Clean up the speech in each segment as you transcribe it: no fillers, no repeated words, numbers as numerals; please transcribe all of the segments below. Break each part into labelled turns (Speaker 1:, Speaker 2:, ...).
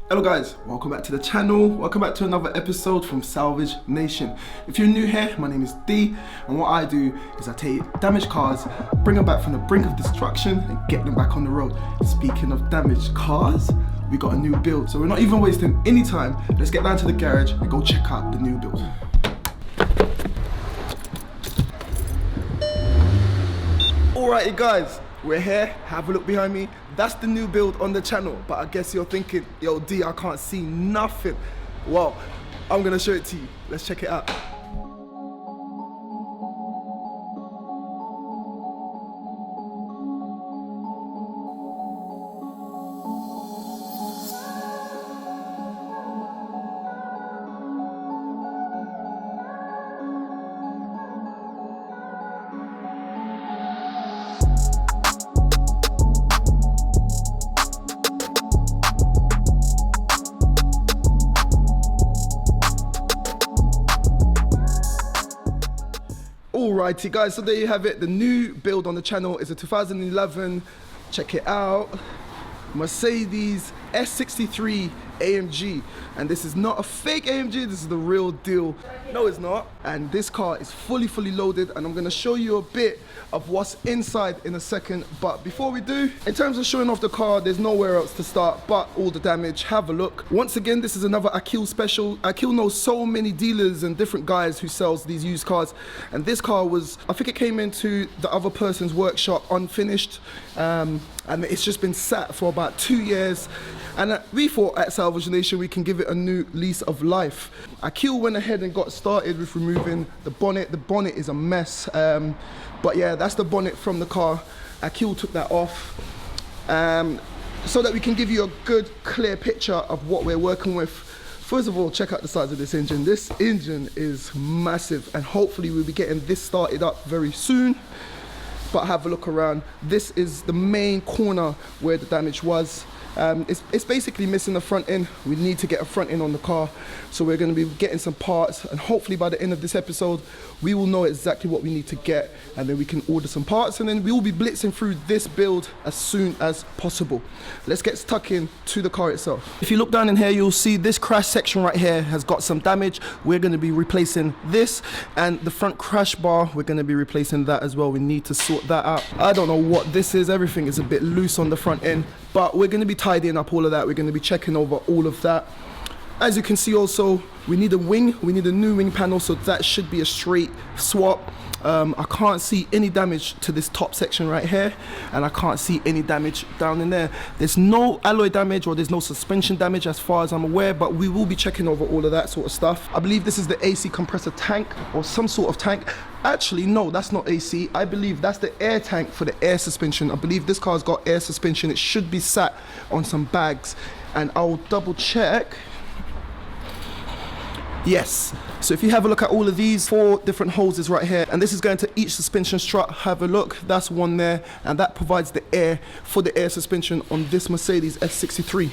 Speaker 1: Hello guys, welcome back to the channel. Welcome back to another episode from Salvage Nation. If you're new here, my name is D, and what I do is I take damaged cars, bring them back from the brink of destruction and get them back on the road. Speaking of damaged cars, we got a new build, so we're not even wasting any time. Let's get down to the garage and go check out the new build. Alrighty guys, we're here, have a look behind me. That's the new build on the channel, but I guess you're thinking, yo D, I can't see nothing. Well, I'm gonna show it to you. Let's check it out. Alrighty guys, so there you have it. The new build on the channel is a 2011, check it out, Mercedes S63 AMG. And this is not a fake AMG, this is the real deal. No, it's not. And this car is fully loaded, and I'm gonna show you a bit of what's inside in a second. But before we do, in terms of showing off the car, there's nowhere else to start but all the damage. Have a look. Once again, this is another Akil special. Akil knows so many dealers and different guys who sells these used cars, and this car was, I think it came into the other person's workshop unfinished, and it's just been sat for about 2 years. And we thought at Salvage Nation we can give it a new lease of life. Akil went ahead and got started with removing the bonnet. The bonnet is a mess, but yeah, that's the bonnet from the car. Akil took that off so that we can give you a good, clear picture of what we're working with. First of all, check out the size of this engine. This engine is massive, and hopefully we'll be getting this started up very soon. But have a look around. This is the main corner where the damage was. It's basically missing the front end. We need to get a front end on the car, so we're going to be getting some parts, and hopefully by the end of this episode we will know exactly what we need to get, and then we can order some parts, and then we will be blitzing through this build as soon as possible. Let's get stuck in to the car itself. If you look down in here, you'll see this crash section right here has got some damage. We're going to be replacing this, and the front crash bar, we're going to be replacing that as well. We need to sort that out. I don't know what this is. Everything is a bit loose on the front end, but we're going to be tidying up all of that. We're going to be checking over all of that. As you can see also, we need a wing. We need a new wing panel, so that should be a straight swap. I can't see any damage to this top section right here, and I can't see any damage down in there. There's no alloy damage or there's no suspension damage as far as I'm aware, but we will be checking over all of that sort of stuff. I believe this is the AC compressor tank or some sort of tank. Actually, no, that's not AC. I believe that's the air tank for the air suspension. I believe this car's got air suspension. It should be sat on some bags, and I'll double check. Yes, so if you have a look at all of these 4 different hoses right here, and this is going to each suspension strut. Have a look, that's one there, and that provides the air for the air suspension on this Mercedes S63.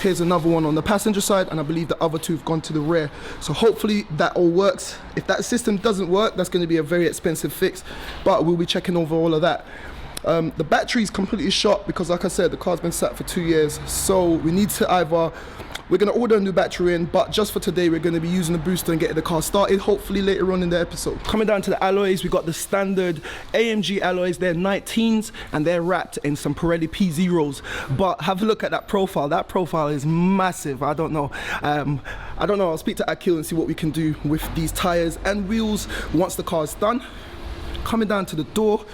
Speaker 1: Here's another one on the passenger side, and I believe the other 2 have gone to the rear. So hopefully that all works. If that system doesn't work, that's going to be a very expensive fix, but we'll be checking over all of that. The battery is completely shot because, like I said, the car's been sat for 2 years, so we need to either, we're going to order a new battery in, but just for today we're going to be using the booster and getting the car started, hopefully later on in the episode. Coming down to the alloys, we got the standard AMG alloys. They're 19s and they're wrapped in some Pirelli P0s, but have a look at that profile. That profile is massive. I don't know, I'll speak to Akil and see what we can do with these tires and wheels once the car is done. Coming down to the door,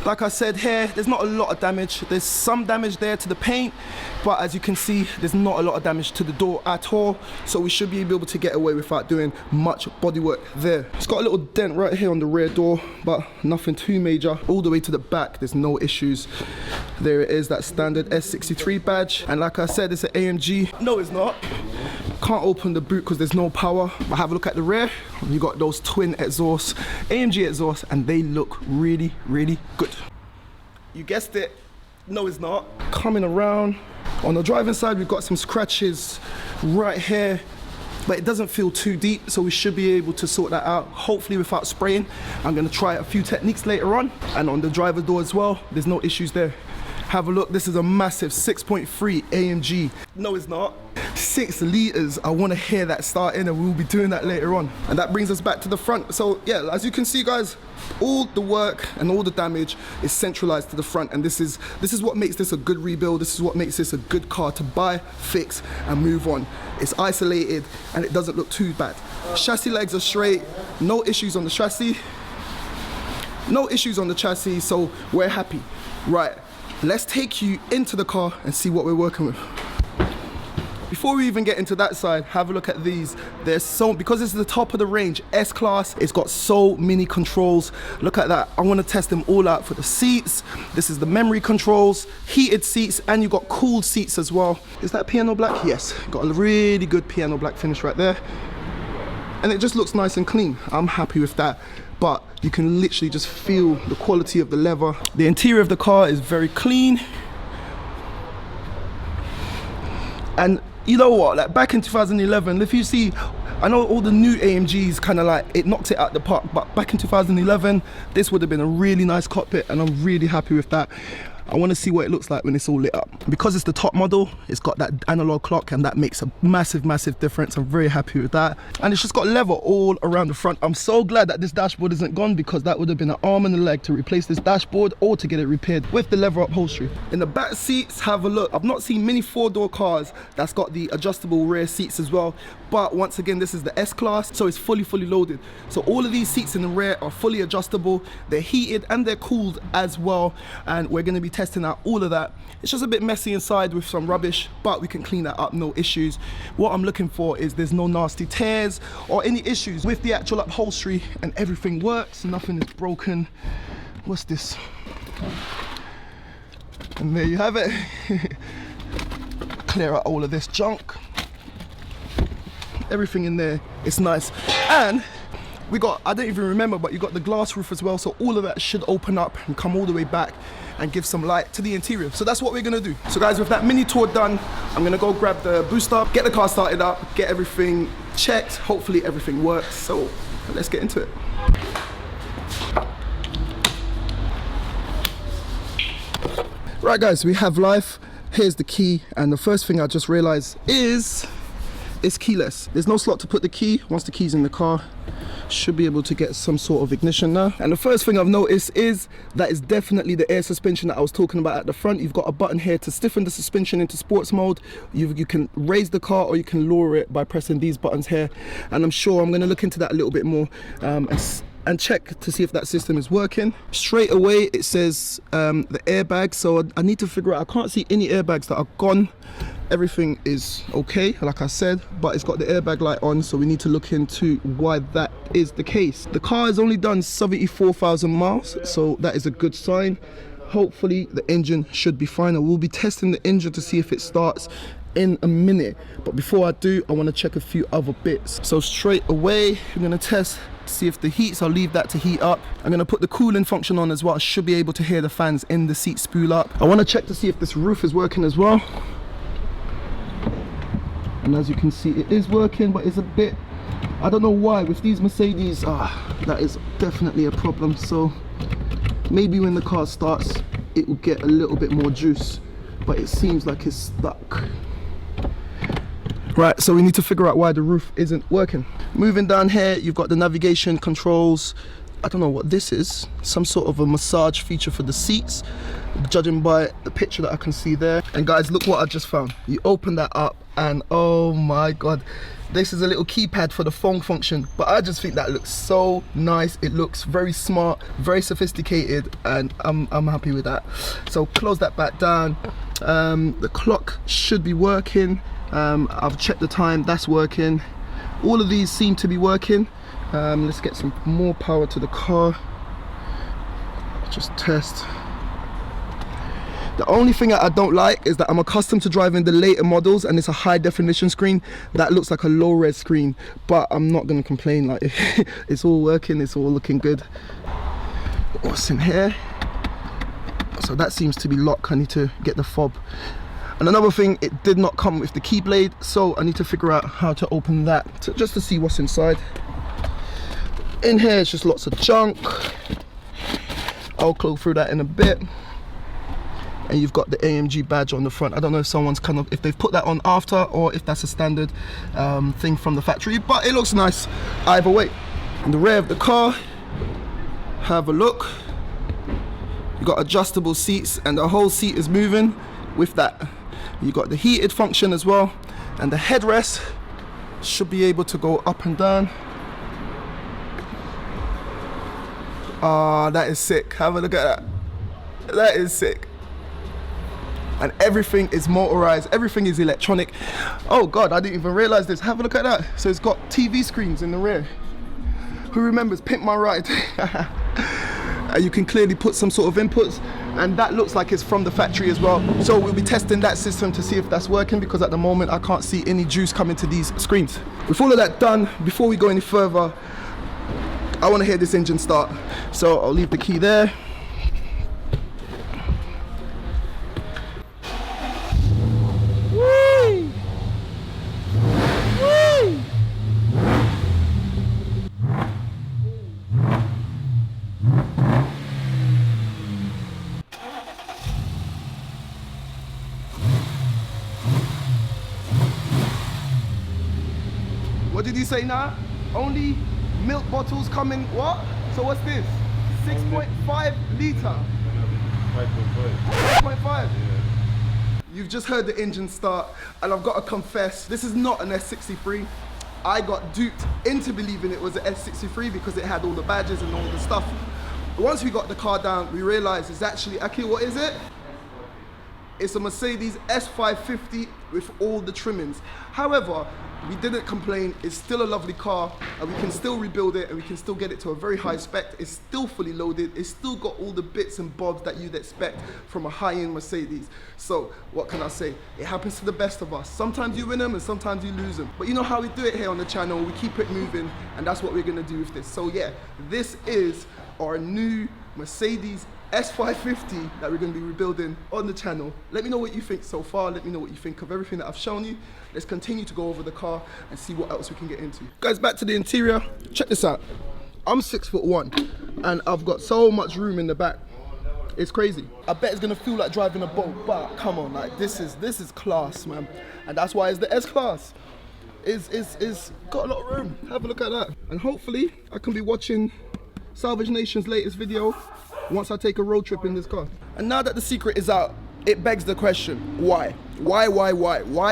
Speaker 1: like I said here, there's not a lot of damage. There's some damage there to the paint, but as you can see, there's not a lot of damage to the door at all, so we should be able to get away without doing much bodywork there. It's got a little dent right here on the rear door, but nothing too major. All the way to the back, there's no issues. There it is, that standard S63 badge, and like I said, it's an AMG. No, it's not. Can't open the boot because there's no power, but have a look at the rear. You got those twin exhausts, AMG exhausts, and they look really good. You guessed it, no it's not. Coming around, on the driving side we've got some scratches right here, but it doesn't feel too deep, so we should be able to sort that out, hopefully without spraying. I'm going to try a few techniques later on, and on the driver door as well, there's no issues there. Have a look, this is a massive 6.3 AMG. No, it's not. 6 liters. I want to hear that starting, and we'll be doing that later on. And that brings us back to the front. So yeah, as you can see, guys, all the work and all the damage is centralized to the front, and this is what makes this a good rebuild. This is what makes this a good car to buy, fix, and move on. It's isolated and it doesn't look too bad. Chassis legs are straight, no issues on the chassis. No issues on the chassis, so we're happy. Right, let's take you into the car and see what we're working with. Before we even get into that side, have a look at these. There's so, because this is the top of the range, S-Class, it's got so many controls. Look at that. I want to test them all out for the seats. This is the memory controls, heated seats, and you've got cooled seats as well. Is that piano black? Yes, got a really good piano black finish right there. And it just looks nice and clean. I'm happy with that. But you can literally just feel the quality of the leather. The interior of the car is very clean. And you know what, like back in 2011, if you see, I know all the new AMGs kind of like, it knocks it out the park, but back in 2011, this would have been a really nice cockpit, and I'm really happy with that. I want to see what it looks like when it's all lit up. Because it's the top model, it's got that analog clock, and that makes a massive, massive difference. I'm very happy with that. And it's just got leather all around the front. I'm so glad that this dashboard isn't gone, because that would have been an arm and a leg to replace this dashboard or to get it repaired with the leather upholstery. In the back seats, have a look. I've not seen many 4-door cars that's got the adjustable rear seats as well. But once again, this is the S-Class, so it's fully loaded. So all of these seats in the rear are fully adjustable. They're heated and they're cooled as well. And we're gonna be testing out all of that. It's just a bit messy inside with some rubbish, but we can clean that up, no issues. What I'm looking for is there's no nasty tears or any issues with the actual upholstery, and everything works, nothing is broken. What's this? And there you have it. Clear out all of this junk. Everything in there is nice. And we got, I don't even remember, but you got the glass roof as well, so all of that should open up and come all the way back and give some light to the interior. So that's what we're gonna do. So guys, with that mini tour done, I'm gonna go grab the booster, get the car started up, get everything checked. Hopefully everything works. So let's get into it. Right guys, we have life. Here's the key, and the first thing I just realized is it's keyless. There's no slot to put the key. Once the key's in the car, should be able to get some sort of ignition now. And the first thing I've noticed is that it's definitely the air suspension that I was talking about at the front. You've got a button here to stiffen the suspension into sports mode. You can raise the car or you can lower it by pressing these buttons here. And I'm sure I'm going to look into that a little bit more and check to see if that system is working. Straight away it says the airbag, so I need to figure out, I can't see any airbags that are gone. Everything is okay, like I said, but it's got the airbag light on, so we need to look into why that is the case. The car has only done 74,000 miles, so that is a good sign. Hopefully the engine should be fine. I will be testing the engine to see if it starts in a minute, but before I do, I want to check a few other bits. So straight away I'm going to test, see if the heats, I'll leave that to heat up. I'm going to put the cooling function on as well. I should be able to hear the fans in the seat spool up. I want to check to see if this roof is working as well. And as you can see, it is working, but it's a bit, I don't know why, with these Mercedes, that is definitely a problem. So maybe when the car starts, it will get a little bit more juice, but it seems like it's stuck. Right, so we need to figure out why the roof isn't working. Moving down here, you've got the navigation controls. I don't know what this is, some sort of a massage feature for the seats, judging by the picture that I can see there. And guys, look what I just found. You open that up and oh my god, this is a little keypad for the phone function, but I just think that looks so nice. It looks very smart, very sophisticated, and I'm happy with that. So close that back down. The clock should be working. I've checked the time, that's working. All of these seem to be working. Let's get some more power to the car. Just test. The only thing I don't like is that I'm accustomed to driving the later models, and it's a high definition screen that looks like a low res screen, but I'm not gonna complain. Like, it's all working, it's all looking good. What's in here? So that seems to be locked. I need to get the fob. And another thing, it did not come with the key blade, so I need to figure out how to open that just to see what's inside. In here it's just lots of junk. I'll go through that in a bit. and you've got the AMG badge on the front. I don't know if someone's if they've put that on after or if that's a standard thing from the factory, but it looks nice either way. In the rear of the car, have a look. You got adjustable seats and the whole seat is moving with that. You got the heated function as well, and the headrest should be able to go up and down. Ah, that is sick. Have a look at that. That is sick. And everything is motorized, everything is electronic. Oh God, I didn't even realize this. Have a look at that. So it's got TV screens in the rear. Who remembers Pimp My Ride? You can clearly put some sort of inputs, and that looks like it's from the factory as well. So we'll be testing that system to see if that's working, because at the moment I can't see any juice coming to these screens. With all of that done, before we go any further, I want to hear this engine start. So I'll leave the key there. Whee! Whee! What did you say now? Only milk bottles coming, what? So what's this? 6.5 litre? 5.5. Yeah. You've just heard the engine start, and I've got to confess, this is not an S63. I got duped into believing it was an S63 because it had all the badges and all the stuff. Once we got the car down, we realized it's actually, Aki, what is it? It's a Mercedes S550 with all the trimmings. However, we didn't complain. It's still a lovely car, and we can still rebuild it, and we can still get it to a very high spec. It's still fully loaded. It's still got all the bits and bobs that you'd expect from a high-end Mercedes. So what can I say? It happens to the best of us. Sometimes you win them and sometimes you lose them. But you know how we do it here on the channel. We keep it moving, and that's what we're gonna do with this. So yeah, this is our new Mercedes S550 that we're going to be rebuilding on the channel. Let me know what you think so far. Let me know what you think of everything that I've shown you. Let's continue to go over the car and see what else we can get into. Guys, back to the interior. Check this out. I'm 6'1" and I've got so much room in the back. It's crazy. I bet it's going to feel like driving a boat, but come on, like this is class, man. And that's why it's the S-Class. It's got a lot of room. Have a look at that. And hopefully I can be watching Salvage Nation's latest video once I take a road trip in this car. And now that the secret is out, it begs the question, why? Why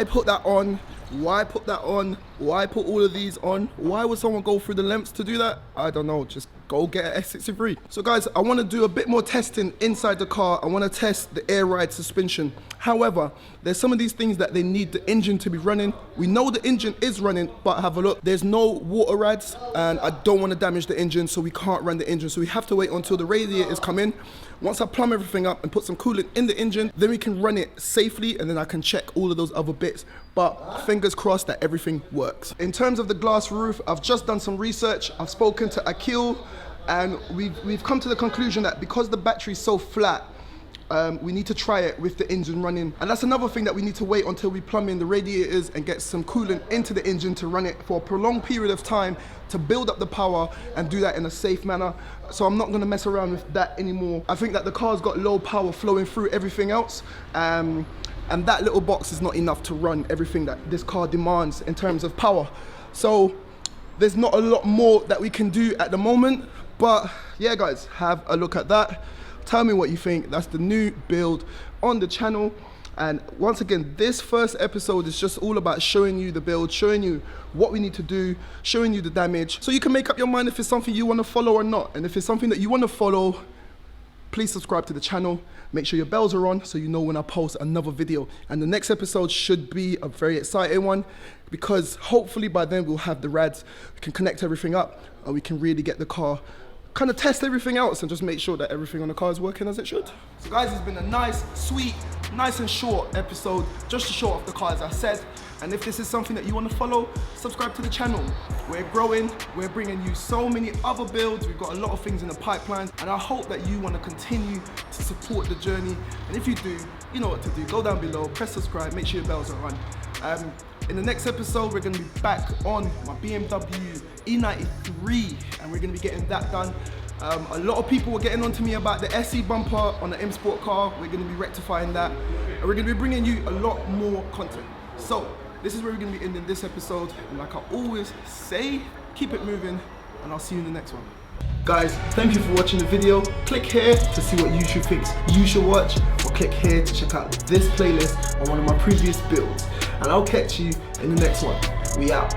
Speaker 1: put that on? Why put that on? Why put all of these on? Why would someone go through the lengths to do that? I don't know, just go get an S63. So guys, I want to do a bit more testing inside the car. I want to test the air ride suspension. However, there's some of these things that they need the engine to be running. We know the engine is running, but have a look. There's no water rides, and I don't want to damage the engine, so we can't run the engine. So we have to wait until the radiators come in. Once I plumb everything up and put some coolant in the engine, then we can run it safely, and then I can check all of those other bits. But fingers crossed that everything works. In terms of the glass roof, I've just done some research. I've spoken to Akil, and we've come to the conclusion that because the battery is so flat, we need to try it with the engine running. And that's another thing that we need to wait until we plumb in the radiators and get some coolant into the engine to run it for a prolonged period of time to build up the power and do that in a safe manner. So I'm not gonna mess around with that anymore. I think that the car's got low power flowing through everything else. And that little box is not enough to run everything that this car demands in terms of power. So there's not a lot more that we can do at the moment. But yeah, guys, have a look at that. Tell me what you think. That's the new build on the channel. And once again, this first episode is just all about showing you the build, showing you what we need to do, showing you the damage, so you can make up your mind if it's something you want to follow or not. And if it's something that you want to follow, please subscribe to the channel. Make sure your bells are on so you know when I post another video. And the next episode should be a very exciting one, because hopefully by then we'll have the rads, we can connect everything up, and we can really get the car, kind of test everything else and just make sure that everything on the car is working as it should. So guys, it's been a nice, sweet, nice and short episode, just to show off the car as I said. And if this is something that you want to follow, subscribe to the channel. We're growing, we're bringing you so many other builds, we've got a lot of things in the pipeline, and I hope that you want to continue to support the journey. And if you do, you know what to do. Go down below, press subscribe, make sure your bells are on. In the next episode, we're going to be back on my BMW E93, and we're going to be getting that done. A lot of people were getting on to me about the SE bumper on the M Sport car. We're going to be rectifying that, and we're going to be bringing you a lot more content. So this is where we're going to be ending this episode, and like I always say, keep it moving, and I'll see you in the next one. Guys, thank you for watching the video. Click here to see what YouTube thinks you should watch, or click here to check out this playlist on one of my previous builds, and I'll catch you in the next one. We out.